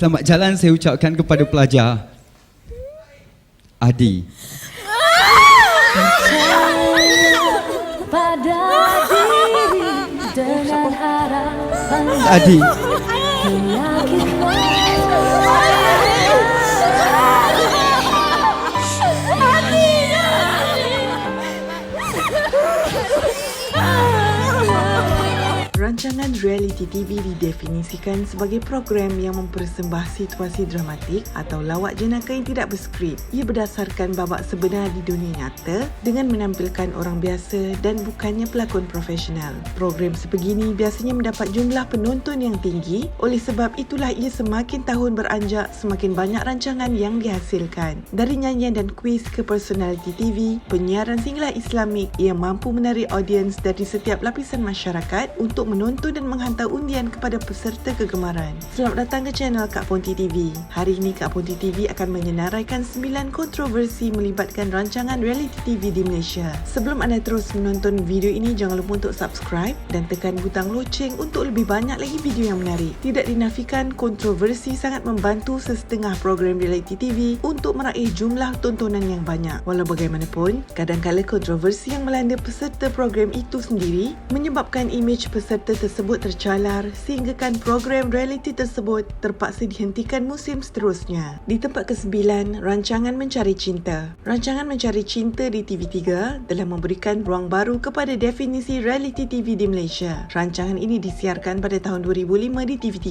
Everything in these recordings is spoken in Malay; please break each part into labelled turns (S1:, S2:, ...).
S1: Selamat jalan saya ucapkan kepada pelajar Adi.
S2: Pada diri dengan harapan
S1: Adi.
S3: Rancangan reality TV didefinisikan sebagai program yang mempersembah situasi dramatik atau lawak jenaka yang tidak berskrip. Ia berdasarkan babak sebenar di dunia nyata dengan menampilkan orang biasa dan bukannya pelakon profesional. Program sebegini biasanya mendapat jumlah penonton yang tinggi, oleh sebab itulah ia semakin tahun beranjak semakin banyak rancangan yang dihasilkan. Dari nyanyian dan kuis ke personality TV, penyiaran singgah Islamik yang mampu menarik audiens dari setiap lapisan masyarakat untuk menonton dan menghantar undian kepada peserta kegemaran. Selamat datang ke channel Kak Ponti TV. Hari ini Kak Ponti TV akan menyenaraikan 9 kontroversi melibatkan rancangan reality TV di Malaysia. Sebelum anda terus menonton video ini, jangan lupa untuk subscribe dan tekan butang loceng untuk lebih banyak lagi video yang menarik. Tidak dinafikan, kontroversi sangat membantu sesetengah program reality TV untuk meraih jumlah tontonan yang banyak. Walau bagaimanapun, kadang-kala kontroversi yang melanda peserta program itu sendiri menyebabkan imej peserta tersebut tercalar sehinggakan program reality tersebut terpaksa dihentikan musim seterusnya. Di tempat ke-9, rancangan Mencari Cinta. Rancangan Mencari Cinta di TV3 telah memberikan ruang baru kepada definisi reality TV di Malaysia. Rancangan ini disiarkan pada tahun 2005 di TV3.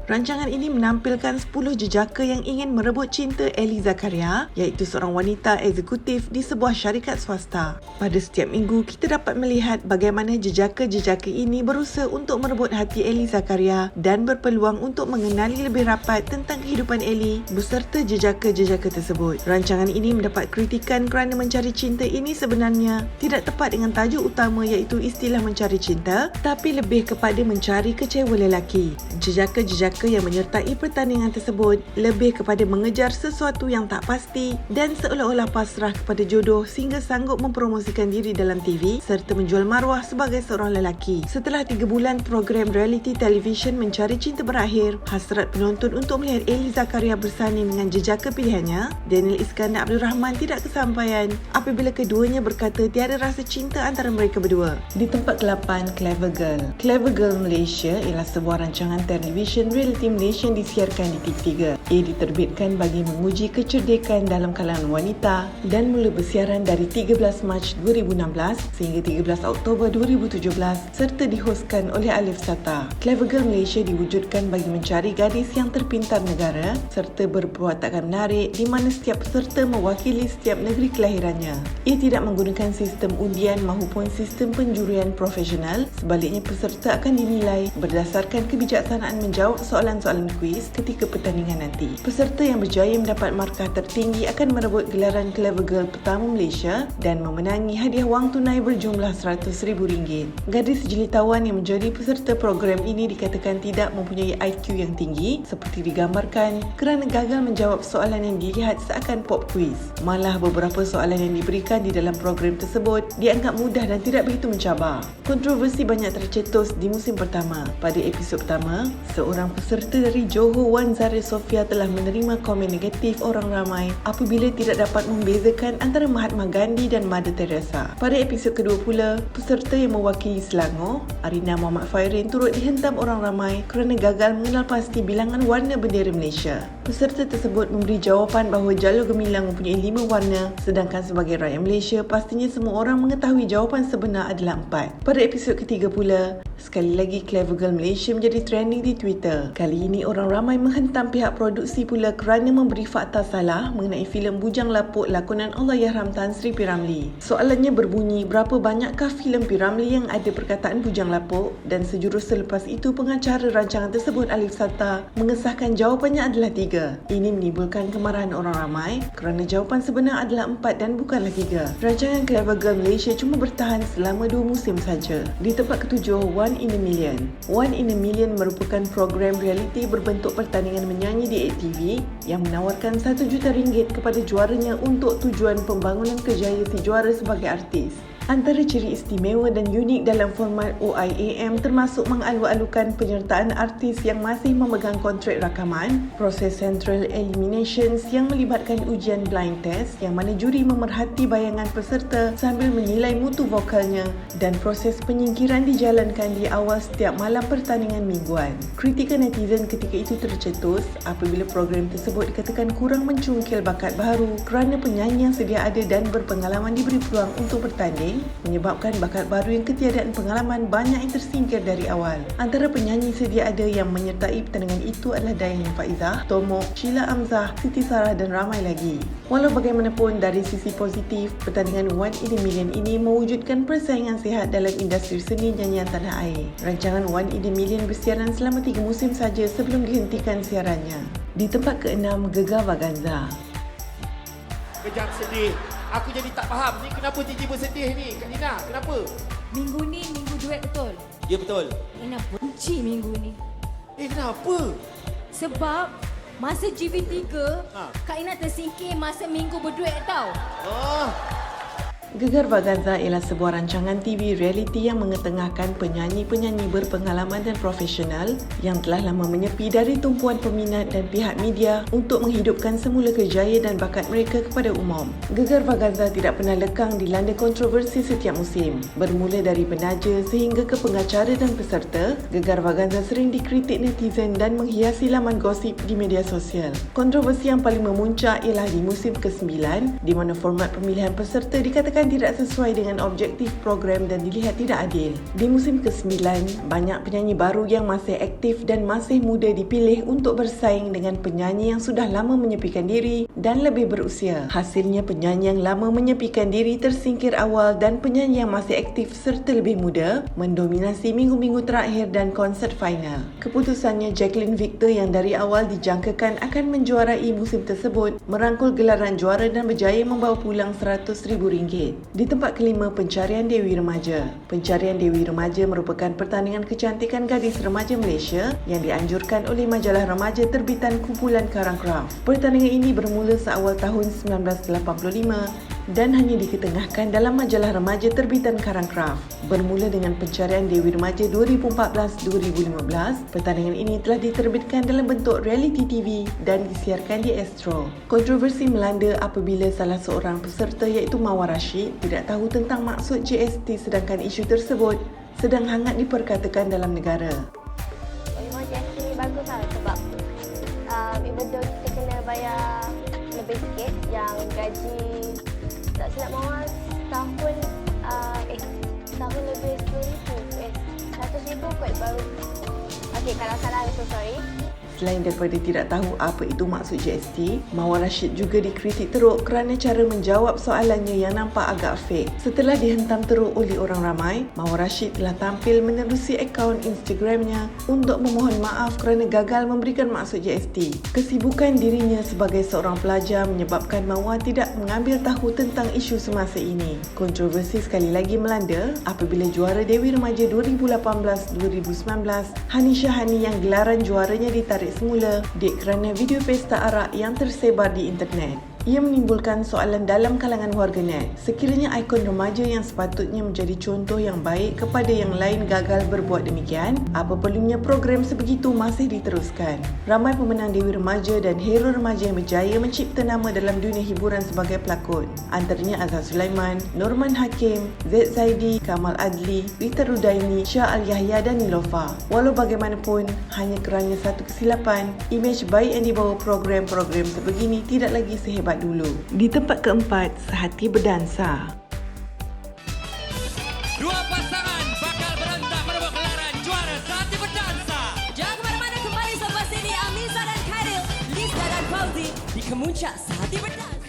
S3: Rancangan ini menampilkan 10 jejaka yang ingin merebut cinta Ellie Zakaria, iaitu seorang wanita eksekutif di sebuah syarikat swasta. Pada setiap minggu, kita dapat melihat bagaimana jejaka-jejaka ini berusaha untuk merebut hati Ellie Zakaria dan berpeluang untuk mengenali lebih rapat tentang kehidupan Ellie beserta jejaka-jejaka tersebut. Rancangan ini mendapat kritikan kerana mencari cinta ini sebenarnya tidak tepat dengan tajuk utama iaitu istilah mencari cinta, tapi lebih kepada mencari kecewa lelaki. Jejaka-jejaka yang menyertai pertandingan tersebut lebih kepada mengejar sesuatu yang tak pasti dan seolah-olah pasrah kepada jodoh sehingga sanggup mempromosikan diri dalam TV serta menjual maruah sebagai seorang lelaki. Setelah 3 bulan program reality televisyen Mencari Cinta berakhir, hasrat penonton untuk melihat Ellie Zakaria bersanding dengan jejaka pilihannya, Daniel Iskandar Abdul Rahman, tidak kesampaian apabila keduanya berkata tiada rasa cinta antara mereka berdua. Di tempat ke-8, Clever Girl. Clever Girl Malaysia ialah sebuah rancangan televisyen reality Malaysia yang disiarkan di TV3. Ia diterbitkan bagi menguji kecerdikan dalam kalangan wanita dan mula bersiaran dari 13 Mac 2016 sehingga 13 Oktober 2017 serta dihoskan oleh Alif Sata. Clever Girl Malaysia diwujudkan bagi mencari gadis yang terpintar negara serta berperwatakan menarik di mana setiap peserta mewakili setiap negeri kelahirannya. Ia tidak menggunakan sistem undian maupun sistem penjurian profesional, sebaliknya peserta akan dinilai berdasarkan kebijaksanaan menjawab soalan-soalan kuis ketika pertandingan nanti. Peserta yang berjaya mendapat markah tertinggi akan merebut gelaran Clever Girl pertama Malaysia dan memenangi hadiah wang tunai berjumlah RM100,000. Gadis jelitauan yang menjadi peserta program ini dikatakan tidak mempunyai IQ yang tinggi seperti digambarkan kerana gagal menjawab soalan yang dilihat seakan pop quiz. Malah beberapa soalan yang diberikan di dalam program tersebut dianggap mudah dan tidak begitu mencabar. Kontroversi banyak tercetus di musim pertama. Pada episod pertama, seorang peserta dari Johor, Wan Zahra Sofia, telah menerima komen negatif orang ramai apabila tidak dapat membezakan antara Mahatma Gandhi dan Mother Teresa. Pada episod kedua pula, peserta yang mewakili Selangor, Arina Muhammad Fairin, turut dihentam orang ramai kerana gagal mengenal pasti bilangan warna bendera Malaysia. Peserta tersebut memberi jawapan bahawa jalur gemilang mempunyai 5 warna, sedangkan sebagai rakyat Malaysia, pastinya semua orang mengetahui jawapan sebenar adalah 4. Pada episod ketiga pula, sekali lagi Clever Girl Malaysia menjadi trending di Twitter. Kali ini orang ramai menghentam pihak produksi pula kerana memberi fakta salah mengenai filem Bujang Lapuk lakonan Allahyarham Tan Sri P. Ramlee. Soalannya berbunyi, berapa banyakkah filem P. Ramlee yang ada perkataan Bujang Lapuk? Dan sejurus selepas itu, pengacara rancangan tersebut Alif Sata mengesahkan jawapannya adalah 3. Ini menimbulkan kemarahan orang ramai kerana jawapan sebenar adalah 4 dan bukanlah 3. Rancangan Clever Girl Malaysia cuma bertahan selama 2 musim saja. Di tempat ketujuh, One in a Million. One in a Million merupakan program reality berbentuk pertandingan menyanyi di ATV yang menawarkan RM1 juta kepada juaranya untuk tujuan pembangunan kerjaya si juara sebagai artis. Antara ciri istimewa dan unik dalam format OIAM termasuk mengalu-alukan penyertaan artis yang masih memegang kontrak rakaman, proses central eliminations yang melibatkan ujian blind test yang mana juri memerhati bayangan peserta sambil menilai mutu vokalnya, dan proses penyingkiran dijalankan di awal setiap malam pertandingan mingguan. Kritikan netizen ketika itu tercetus apabila program tersebut dikatakan kurang mencungkil bakat baru kerana penyanyi yang sedia ada dan berpengalaman diberi peluang untuk bertanding, menyebabkan bakat baru yang ketiadaan pengalaman banyak yang tersingkir dari awal. Antara penyanyi sedia ada yang menyertai pertandingan itu adalah Dayani Faizah, Tomok, Sheila Amzah, Siti Sarah dan ramai lagi. Walau bagaimanapun, dari sisi positif, pertandingan One in a Million ini mewujudkan persaingan sihat dalam industri seni nyanyian tanah air. Rancangan One in a Million bersiaran selama 3 musim saja sebelum dihentikan siarannya. Di tempat ke-6, Gegar Vaganza.
S4: Kejap sedih. Aku jadi tak faham ni kenapa tiba-tiba sedih ni Kak Nina, kenapa?
S2: Minggu ni minggu duet betul.
S4: Ya betul.
S2: Ina benci minggu ni.
S4: Kenapa?
S2: Sebab masa GV3, Kak Ina tersingkir masa minggu berduet tau.
S4: Oh,
S3: Gegar Vaganza ialah sebuah rancangan TV reality yang mengetengahkan penyanyi-penyanyi berpengalaman dan profesional yang telah lama menyepi dari tumpuan peminat dan pihak media untuk menghidupkan semula kejayaan dan bakat mereka kepada umum. Gegar Vaganza tidak pernah lekang dilanda kontroversi setiap musim. Bermula dari penaja sehingga ke pengacara dan peserta, Gegar Vaganza sering dikritik netizen dan menghiasi laman gosip di media sosial. Kontroversi yang paling memuncak ialah di musim ke-9 di mana format pemilihan peserta dikatakan tidak sesuai dengan objektif program dan dilihat tidak adil. Di musim ke-9, banyak penyanyi baru yang masih aktif dan masih muda dipilih untuk bersaing dengan penyanyi yang sudah lama menyepikan diri dan lebih berusia. Hasilnya, penyanyi yang lama menyepikan diri tersingkir awal dan penyanyi yang masih aktif serta lebih muda mendominasi minggu-minggu terakhir dan konsert final. Keputusannya, Jacqueline Victor yang dari awal dijangkakan akan menjuarai musim tersebut merangkul gelaran juara dan berjaya membawa pulang RM100,000. Di tempat ke-5, Pencarian Dewi Remaja. Pencarian Dewi Remaja merupakan pertandingan kecantikan gadis remaja Malaysia yang dianjurkan oleh majalah remaja terbitan kumpulan Karang Craft. Pertandingan ini bermula seawal tahun 1985 dan hanya diketengahkan dalam majalah remaja terbitan Karang Craft. Bermula dengan Pencarian Dewi Remaja 2014-2015, pertandingan ini telah diterbitkan dalam bentuk reality TV dan disiarkan di Astro. Kontroversi melanda apabila salah seorang peserta iaitu Mawar Rashid tidak tahu tentang maksud GST sedangkan isu tersebut sedang hangat diperkatakan dalam negara.
S5: Memang GST ni bagus lah sebab even though kita kena bayar lebih sikit yang gaji tak silap Mawar tahun lebih RM10,000 RM100,000 kot baru. Okey, kalau salah I'm so sorry.
S3: Selain daripada tidak tahu apa itu maksud GST, Mawar Rashid juga dikritik teruk kerana cara menjawab soalannya yang nampak agak fake. Setelah dihentam teruk oleh orang ramai, Mawar Rashid telah tampil menerusi akaun Instagramnya untuk memohon maaf kerana gagal memberikan maksud GST. Kesibukan dirinya sebagai seorang pelajar menyebabkan Mawar tidak mengambil tahu tentang isu semasa ini. Kontroversi sekali lagi melanda apabila juara Dewi Remaja 2018-2019, Hani Syahani yang gelaran juaranya ditarik semula kerana video pesta arak yang tersebar di internet. Ia menimbulkan soalan dalam kalangan warganet. Sekiranya ikon remaja yang sepatutnya menjadi contoh yang baik kepada yang lain gagal berbuat demikian, apa perlunya program sebegitu masih diteruskan? Ramai pemenang Dewi Remaja dan hero remaja yang berjaya mencipta nama dalam dunia hiburan sebagai pelakon. Antaranya Azhar Sulaiman, Norman Hakim, Zaid Zaidi, Kamal Adli, Rita Rudaini, Shah Al-Yahya dan Nilofa. Walau bagaimanapun, hanya kerana satu kesilapan, imej baik yang dibawa program-program sebegini tidak lagi sehebat dulu. Di tempat ke-4, Sehati Berdansa.
S6: Dua pasangan bakal berentak merebut gelaran juara Sehati Berdansa.
S2: Jangan ke mana-mana, kembali sama sini Amisa dan Khairil, Lisa dan Fauzi di Kemuncak Sehati Berdansa.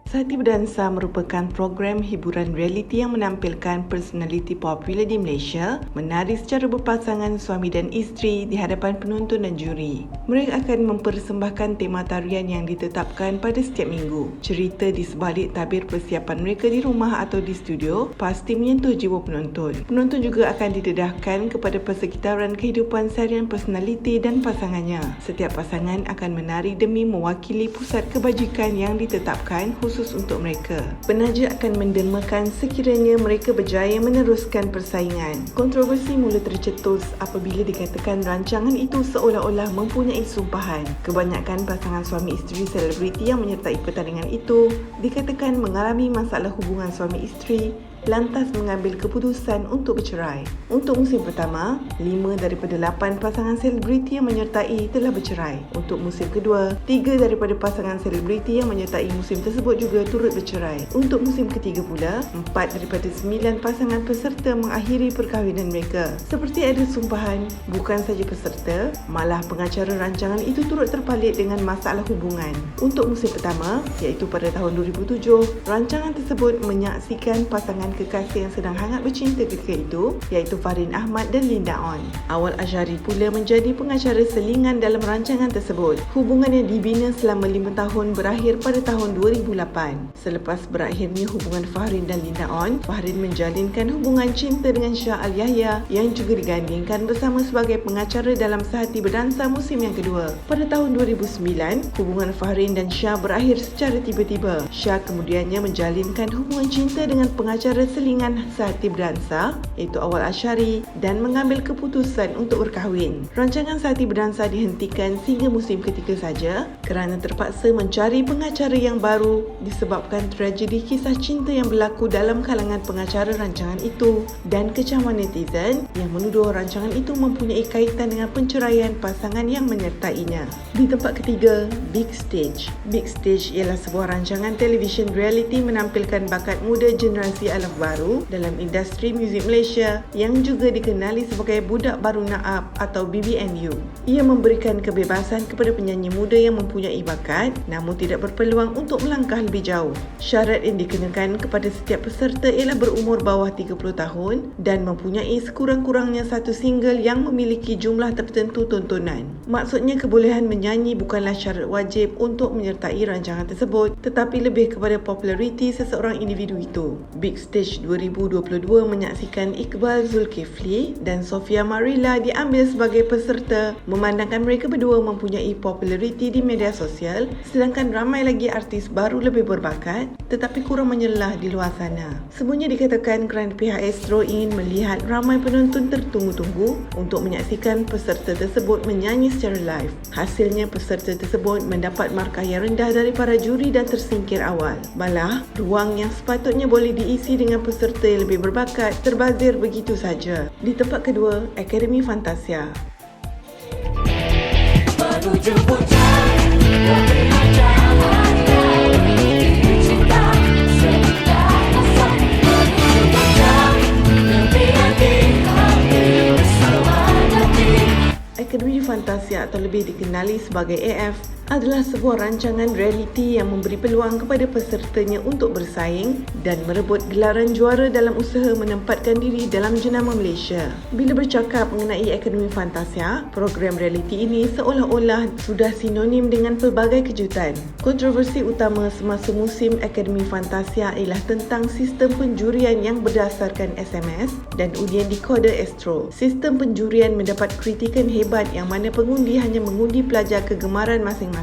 S3: Sehati Berdansa merupakan program hiburan reality yang menampilkan personaliti popular di Malaysia menari secara berpasangan suami dan isteri di hadapan penonton dan juri. Mereka akan mempersembahkan tema tarian yang ditetapkan pada setiap minggu. Cerita di sebalik tabir persiapan mereka di rumah atau di studio pasti menyentuh jiwa penonton. Penonton juga akan didedahkan kepada persekitaran kehidupan seharian personaliti dan pasangannya. Setiap pasangan akan menari demi mewakili pusat kebajikan yang ditetapkan khusus khusus untuk mereka. Penaja akan mendemakan sekiranya mereka berjaya meneruskan persaingan. Kontroversi mula tercetus apabila dikatakan rancangan itu seolah-olah mempunyai sumpahan. Kebanyakan pasangan suami isteri selebriti yang menyertai pertandingan itu dikatakan mengalami masalah hubungan suami isteri lantas mengambil keputusan untuk bercerai. Untuk musim pertama, 5 daripada 8 pasangan selebriti yang menyertai telah bercerai. Untuk musim kedua, 3 daripada pasangan selebriti yang menyertai musim tersebut juga turut bercerai. Untuk musim ketiga pula, 4 daripada 9 pasangan peserta mengakhiri perkahwinan mereka. Seperti ada sumpahan, bukan saja peserta, malah pengacara rancangan itu turut terpalit dengan masalah hubungan. Untuk musim pertama, iaitu pada tahun 2007, rancangan tersebut menyaksikan pasangan kekasih yang sedang hangat bercinta ketika itu, iaitu Fahrin Ahmad dan Linda On. Awal Ashari pula menjadi pengacara selingan dalam rancangan tersebut. Hubungan yang dibina selama 5 tahun berakhir pada tahun 2008. Selepas berakhirnya hubungan Fahrin dan Linda On, Fahrin menjalinkan hubungan cinta dengan Shah Al-Yahya yang juga digandingkan bersama sebagai pengacara dalam Sehati Berdansa musim yang kedua. Pada tahun 2009, hubungan Fahrin dan Shah berakhir secara tiba-tiba. Shah kemudiannya menjalinkan hubungan cinta dengan pengacara selingan Sehati Berdansa iaitu Awal Ashari dan mengambil keputusan untuk berkahwin. Rancangan Sehati Berdansa dihentikan sehingga musim ketiga saja kerana terpaksa mencari pengacara yang baru disebabkan tragedi kisah cinta yang berlaku dalam kalangan pengacara rancangan itu dan kecaman netizen yang menuduh rancangan itu mempunyai kaitan dengan penceraian pasangan yang menyertainya. Di tempat ketiga, Big Stage. Big Stage ialah sebuah rancangan televisyen reality menampilkan bakat muda generasi alaf baru dalam industri muzik Malaysia yang juga dikenali sebagai Budak Baru Naab atau BBNU. Ia memberikan kebebasan kepada penyanyi muda yang mempunyai bakat namun tidak berpeluang untuk melangkah lebih jauh. Syarat yang dikenakan kepada setiap peserta ialah berumur bawah 30 tahun dan mempunyai sekurang-kurangnya satu single yang memiliki jumlah tertentu tontonan. Maksudnya kebolehan menyanyi bukanlah syarat wajib untuk menyertai rancangan tersebut tetapi lebih kepada populariti seseorang individu itu. Big Stage 2022 menyaksikan Iqbal Zulkifli dan Sofia Marilla diambil sebagai peserta memandangkan mereka berdua mempunyai populariti di media sosial sedangkan ramai lagi artis baru lebih berbakat tetapi kurang menyelah di luar sana. Semuanya dikatakan kerana pihak Astro ingin melihat ramai penonton tertunggu-tunggu untuk menyaksikan peserta tersebut menyanyi secara live. Hasilnya peserta tersebut mendapat markah yang rendah dari para juri dan tersingkir awal. Malah, ruang yang sepatutnya boleh diisi dengan peserta yang lebih berbakat terbazir begitu saja. Di tempat kedua, Akademi Fantasia.
S2: Menuju puncak, keberhajaan dari cinta serta asa. Menuju puncak, impian di hati bersama hati.
S3: Akademi Fantasia atau lebih dikenali sebagai AF adalah sebuah rancangan realiti yang memberi peluang kepada pesertanya untuk bersaing dan merebut gelaran juara dalam usaha menempatkan diri dalam jenama Malaysia. Bila bercakap mengenai Akademi Fantasia, program realiti ini seolah-olah sudah sinonim dengan pelbagai kejutan. Kontroversi utama semasa musim Akademi Fantasia ialah tentang sistem penjurian yang berdasarkan SMS dan undian di kode Astro. Sistem penjurian mendapat kritikan hebat yang mana pengundi hanya mengundi pelajar kegemaran masing-masing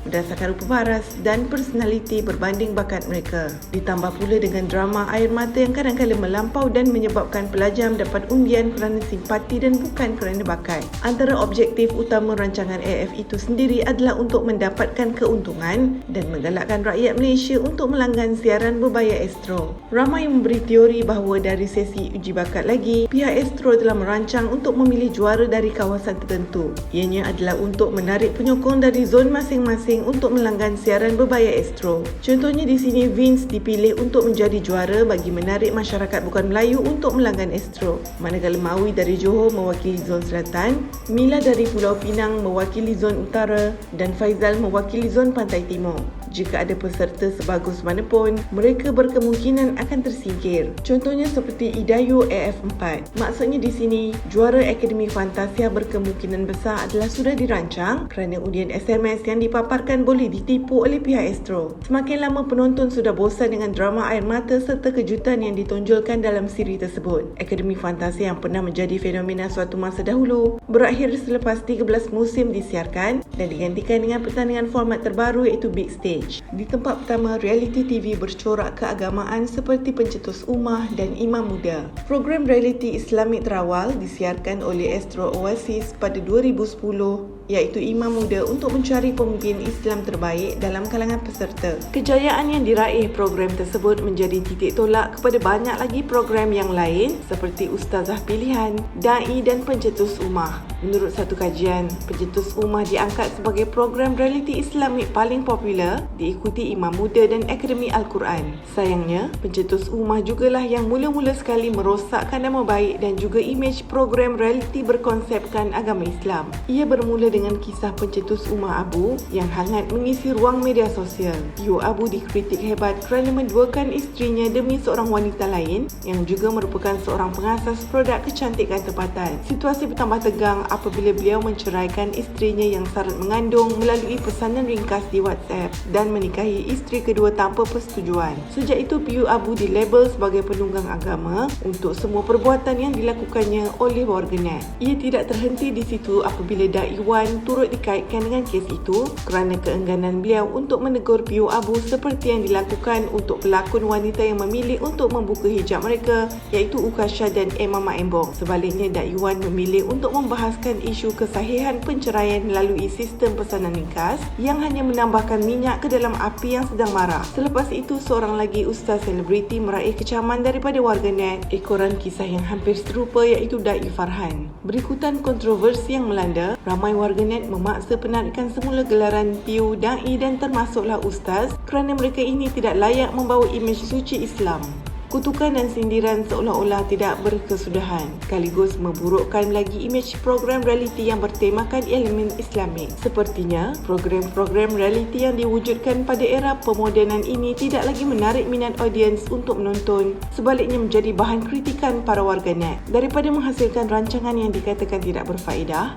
S3: berdasarkan rupa paras dan personaliti berbanding bakat mereka. Ditambah pula dengan drama air mata yang kadang-kadang melampau dan menyebabkan pelajar mendapat undian kerana simpati dan bukan kerana bakat. Antara objektif utama rancangan AF itu sendiri adalah untuk mendapatkan keuntungan dan menggalakkan rakyat Malaysia untuk melanggan siaran berbayar Astro. Ramai memberi teori bahawa dari sesi uji bakat lagi, pihak Astro telah merancang untuk memilih juara dari kawasan tertentu. Ianya adalah untuk menarik penyokong dari zon masing-masing untuk melanggan siaran berbayar Astro. Contohnya di sini Vince dipilih untuk menjadi juara bagi menarik masyarakat bukan Melayu untuk melanggan Astro. Manakala Mawi dari Johor mewakili zon selatan, Mila dari Pulau Pinang mewakili zon utara dan Faizal mewakili zon pantai timur. Jika ada peserta sebagus mana pun, mereka berkemungkinan akan tersingkir. Contohnya seperti Idayu AF4. Maksudnya di sini, juara Akademi Fantasia berkemungkinan besar adalah sudah dirancang kerana undian SMS yang dipaparkan boleh ditipu oleh pihak Astro. Semakin lama penonton sudah bosan dengan drama air mata serta kejutan yang ditonjolkan dalam siri tersebut. Akademi Fantasia yang pernah menjadi fenomena suatu masa dahulu, berakhir selepas 13 musim disiarkan dan digantikan dengan pertandingan format terbaru iaitu Big Stage. Image. Di tempat pertama, reality TV bercorak keagamaan seperti Pencetus Ummah dan Imam Muda. Program reality Islamik terawal disiarkan oleh Astro Oasis pada 2010 iaitu Imam Muda untuk mencari pemimpin Islam terbaik dalam kalangan peserta. Kejayaan yang diraih program tersebut menjadi titik tolak kepada banyak lagi program yang lain seperti Ustazah Pilihan, Da'i dan Pencetus Ummah. Menurut satu kajian, Pencetus Ummah diangkat sebagai program reality Islamik paling popular, diikuti Imam Muda dan Akademi Al-Quran. Sayangnya, Pencetus Ummah jugalah yang mula-mula sekali merosakkan nama baik dan juga imej program reality berkonsepkan agama Islam. Ia bermula dengan kisah Pencetus Ummah Abu yang hangat mengisi ruang media sosial. Pio Abu dikritik hebat kerana menduakan isterinya demi seorang wanita lain yang juga merupakan seorang pengasas produk kecantikan tempatan. Situasi bertambah tegang apabila beliau menceraikan isterinya yang syarat mengandung melalui pesanan ringkas di WhatsApp dan menikahi isteri kedua tanpa persetujuan. Sejak itu, Pio Abu dilabel sebagai penunggang agama untuk semua perbuatan yang dilakukannya oleh warganet. Ia tidak terhenti di situ apabila Da'i Wan turut dikaitkan dengan kes itu kerana keengganan beliau untuk menegur Pio Abu seperti yang dilakukan untuk pelakon wanita yang memilih untuk membuka hijab mereka iaitu Ukasha dan Mama Embong. Sebaliknya, Da'i Wan memilih untuk membahaskan isu kesahihan penceraian melalui sistem pesanan ringkas yang hanya menambahkan minyak ke dalam api yang sedang marah. Selepas itu, seorang lagi ustaz selebriti meraih kecaman daripada warganet ekoran kisah yang hampir serupa iaitu Da'i Farhan. Berikutan kontroversi yang melanda, ramai warganet memaksa penarikan semula gelaran Pio, Da'i dan termasuklah ustaz kerana mereka ini tidak layak membawa imej suci Islam. Kutukan dan sindiran seolah-olah tidak berkesudahan, sekaligus memburukkan lagi imej program reality yang bertemakan elemen Islamik. Sepertinya, program-program reality yang diwujudkan pada era pemodenan ini tidak lagi menarik minat audiens untuk menonton, sebaliknya menjadi bahan kritikan para warganet. Daripada menghasilkan rancangan yang dikatakan tidak berfaedah,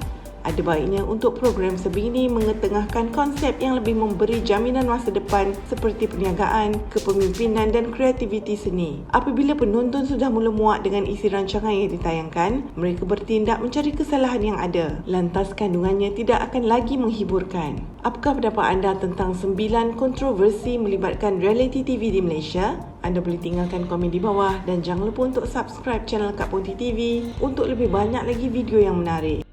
S3: ada baiknya untuk program sebegini mengetengahkan konsep yang lebih memberi jaminan masa depan seperti perniagaan, kepemimpinan dan kreativiti seni. Apabila penonton sudah mula muak dengan isi rancangan yang ditayangkan, mereka bertindak mencari kesalahan yang ada. Lantas kandungannya tidak akan lagi menghiburkan. Apakah pendapat anda tentang 9 kontroversi melibatkan reality TV di Malaysia? Anda boleh tinggalkan komen di bawah dan jangan lupa untuk subscribe channel Kak Ponti TV untuk lebih banyak lagi video yang menarik.